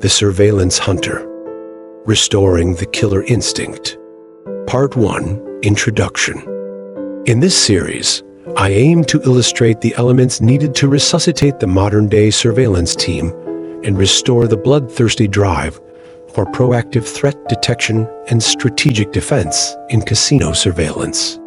The Surveillance Hunter: Restoring the Killer Instinct. Part 1: Introduction. In this series, I aim to illustrate the elements needed to resuscitate the modern-day surveillance team and restore the bloodthirsty drive for proactive threat detection and strategic defense in casino surveillance.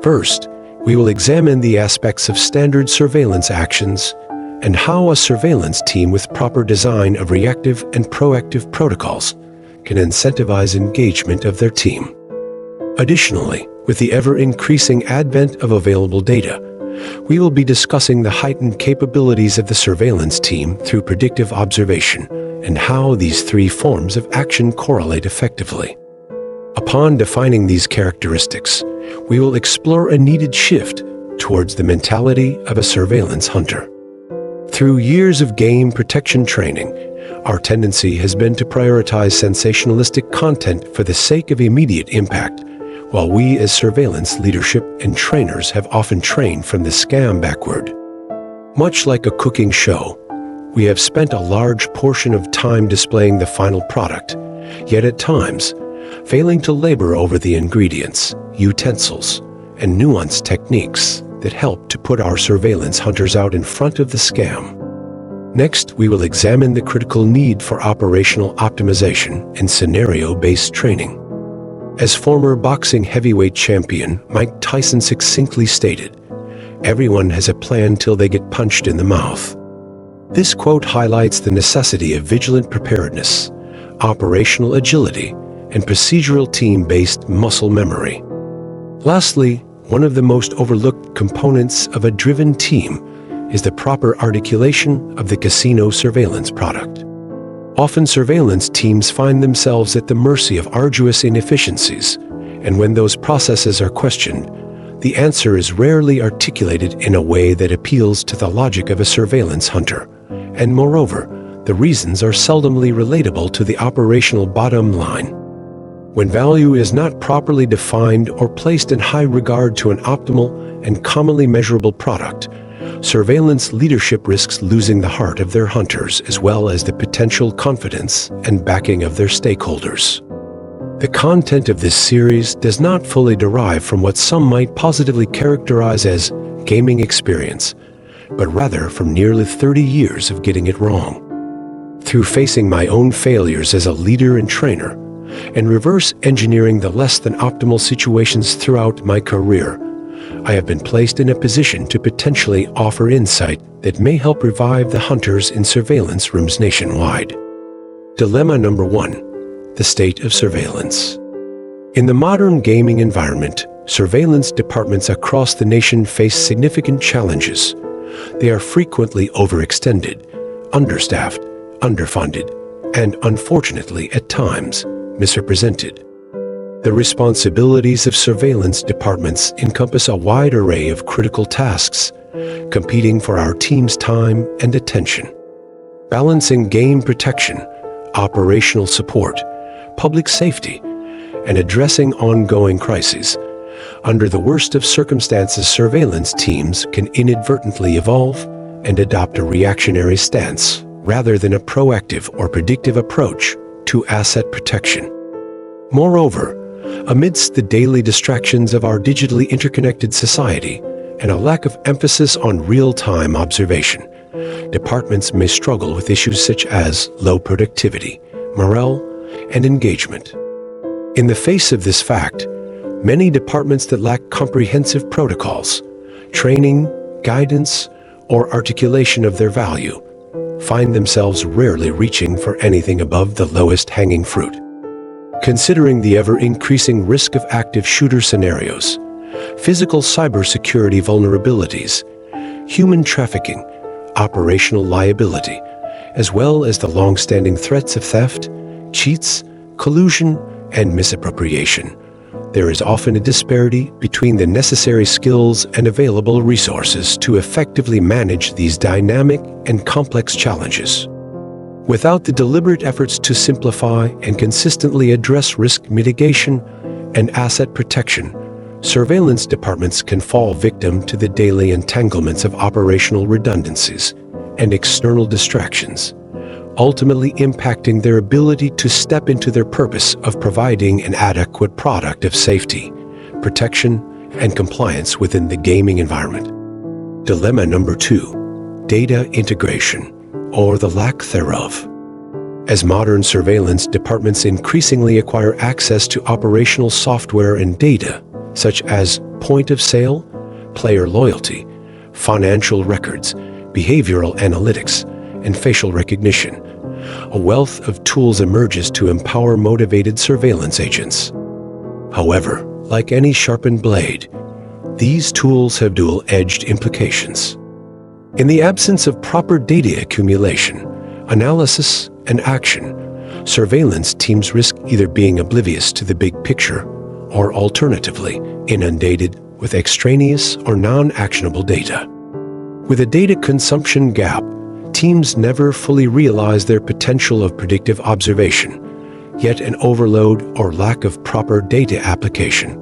First, we will examine the aspects of standard surveillance actions and how a surveillance team with proper design of reactive and proactive protocols can incentivize engagement of their team. Additionally, with the ever-increasing advent of available data, we will be discussing the heightened capabilities of the surveillance team through predictive observation and how these three forms of action correlate effectively. Upon defining these characteristics, we will explore a needed shift towards the mentality of a surveillance hunter. Through years of game protection training, our tendency has been to prioritize sensationalistic content for the sake of immediate impact, while we as surveillance leadership and trainers have often trained from the scam backward. Much like a cooking show, we have spent a large portion of time displaying the final product, yet at times, failing to labor over the ingredients, utensils, and nuanced techniques that help to put our surveillance hunters out in front of the scam. Next, we will examine the critical need for operational optimization and scenario-based training. As former boxing heavyweight champion Mike Tyson succinctly stated, "Everyone has a plan till they get punched in the mouth." This quote highlights the necessity of vigilant preparedness, operational agility, and procedural team-based muscle memory. Lastly, one of the most overlooked components of a driven team is the proper articulation of the casino surveillance product. Often surveillance teams find themselves at the mercy of arduous inefficiencies, and when those processes are questioned, the answer is rarely articulated in a way that appeals to the logic of a surveillance hunter, and moreover, the reasons are seldomly relatable to the operational bottom line. When value is not properly defined or placed in high regard to an optimal and commonly measurable product, surveillance leadership risks losing the heart of their hunters as well as the potential confidence and backing of their stakeholders. The content of this series does not fully derive from what some might positively characterize as gaming experience, but rather from nearly 30 years of getting it wrong. Through facing my own failures as a leader and trainer, and reverse engineering the less than optimal situations throughout my career, I have been placed in a position to potentially offer insight that may help revive the hunters in surveillance rooms nationwide. Dilemma number 1: the state of surveillance. In the modern gaming environment, surveillance departments across the nation face significant challenges. They are frequently overextended, understaffed, underfunded, and unfortunately at times, misrepresented. The responsibilities of surveillance departments encompass a wide array of critical tasks, competing for our team's time and attention. Balancing game protection, operational support, public safety, and addressing ongoing crises. Under the worst of circumstances, surveillance teams can inadvertently evolve and adopt a reactionary stance rather than a proactive or predictive approach to asset protection. Moreover, amidst the daily distractions of our digitally interconnected society and a lack of emphasis on real-time observation, departments may struggle with issues such as low productivity, morale, and engagement. In the face of this fact, many departments that lack comprehensive protocols, training, guidance, or articulation of their value find themselves rarely reaching for anything above the lowest hanging fruit. Considering the ever-increasing risk of active shooter scenarios, physical cybersecurity vulnerabilities, human trafficking, operational liability, as well as the long-standing threats of theft, cheats, collusion, and misappropriation, there is often a disparity between the necessary skills and available resources to effectively manage these dynamic and complex challenges. Without the deliberate efforts to simplify and consistently address risk mitigation and asset protection, surveillance departments can fall victim to the daily entanglements of operational redundancies and external distractions, ultimately impacting their ability to step into their purpose of providing an adequate product of safety, protection, and compliance within the gaming environment. Dilemma number 2, data integration, or the lack thereof. As modern surveillance departments increasingly acquire access to operational software and data, such as point of sale, player loyalty, financial records, behavioral analytics, and facial recognition, a wealth of tools emerges to empower motivated surveillance agents. However, like any sharpened blade, these tools have dual-edged implications. In the absence of proper data accumulation, analysis, and action, surveillance teams risk either being oblivious to the big picture or alternatively inundated with extraneous or non-actionable data. With a data consumption gap, teams never fully realize their potential of predictive observation, yet an overload or lack of proper data application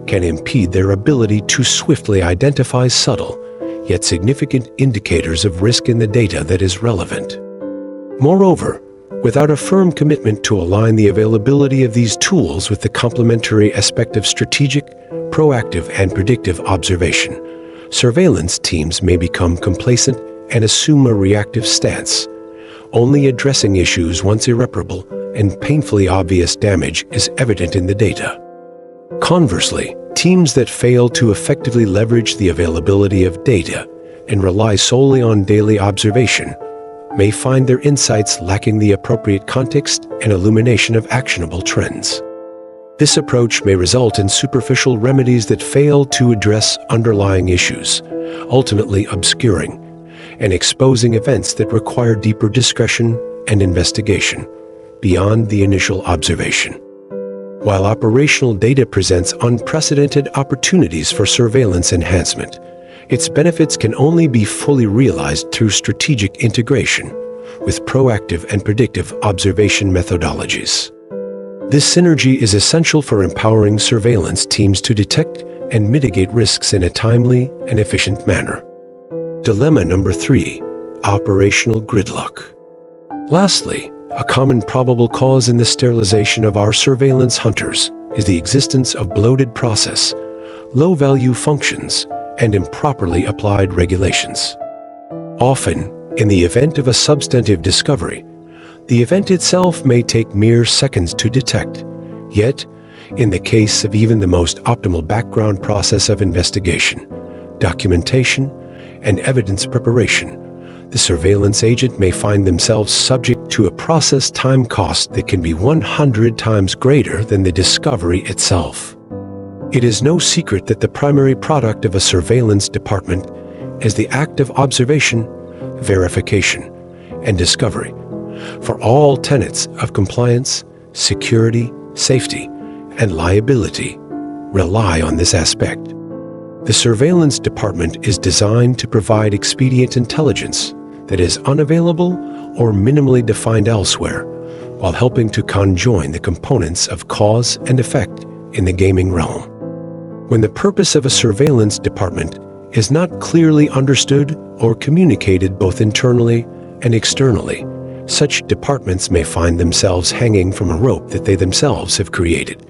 can impede their ability to swiftly identify subtle, yet significant indicators of risk in the data that is relevant. Moreover, without a firm commitment to align the availability of these tools with the complementary aspect of strategic, proactive, and predictive observation, surveillance teams may become complacent and assume a reactive stance, only addressing issues once irreparable and painfully obvious damage is evident in the data. Conversely, teams that fail to effectively leverage the availability of data and rely solely on daily observation may find their insights lacking the appropriate context and illumination of actionable trends. This approach may result in superficial remedies that fail to address underlying issues, ultimately obscuring and exposing events that require deeper discretion and investigation beyond the initial observation. While operational data presents unprecedented opportunities for surveillance enhancement, its benefits can only be fully realized through strategic integration with proactive and predictive observation methodologies. This synergy is essential for empowering surveillance teams to detect and mitigate risks in a timely and efficient manner. Dilemma number 3, operational gridlock. Lastly, a common probable cause in the sterilization of our surveillance hunters is the existence of bloated process, low-value functions, and improperly applied regulations. Often, in the event of a substantive discovery, the event itself may take mere seconds to detect, yet, in the case of even the most optimal background process of investigation, documentation, and evidence preparation, the surveillance agent may find themselves subject to a process time cost that can be 100 times greater than the discovery itself. It is no secret that the primary product of a surveillance department is the act of observation, verification, and discovery for all tenets of compliance, security, safety, and liability rely on this aspect. The surveillance department is designed to provide expedient intelligence that is unavailable or minimally defined elsewhere, while helping to conjoin the components of cause and effect in the gaming realm. When the purpose of a surveillance department is not clearly understood or communicated both internally and externally, such departments may find themselves hanging from a rope that they themselves have created,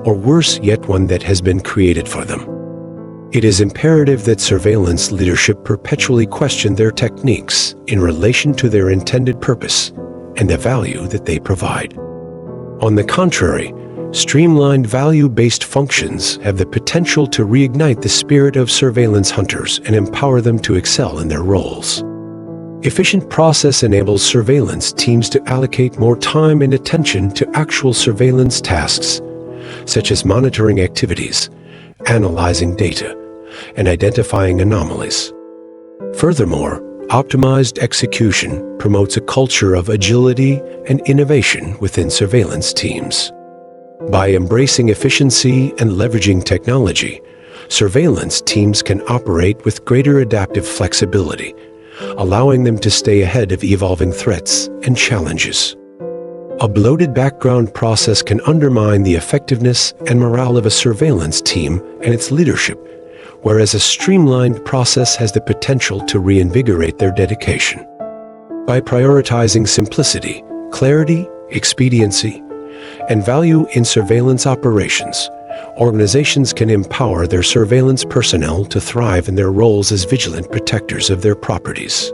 or worse yet, one that has been created for them. It is imperative that surveillance leadership perpetually question their techniques in relation to their intended purpose and the value that they provide. On the contrary, streamlined value-based functions have the potential to reignite the spirit of surveillance hunters and empower them to excel in their roles. Efficient process enables surveillance teams to allocate more time and attention to actual surveillance tasks, such as monitoring activities, analyzing data, and identifying anomalies. Furthermore, optimized execution promotes a culture of agility and innovation within surveillance teams. By embracing efficiency and leveraging technology, surveillance teams can operate with greater adaptive flexibility, allowing them to stay ahead of evolving threats and challenges. A bloated background process can undermine the effectiveness and morale of a surveillance team and its leadership, whereas a streamlined process has the potential to reinvigorate their dedication. By prioritizing simplicity, clarity, expediency, and value in surveillance operations, organizations can empower their surveillance personnel to thrive in their roles as vigilant protectors of their properties.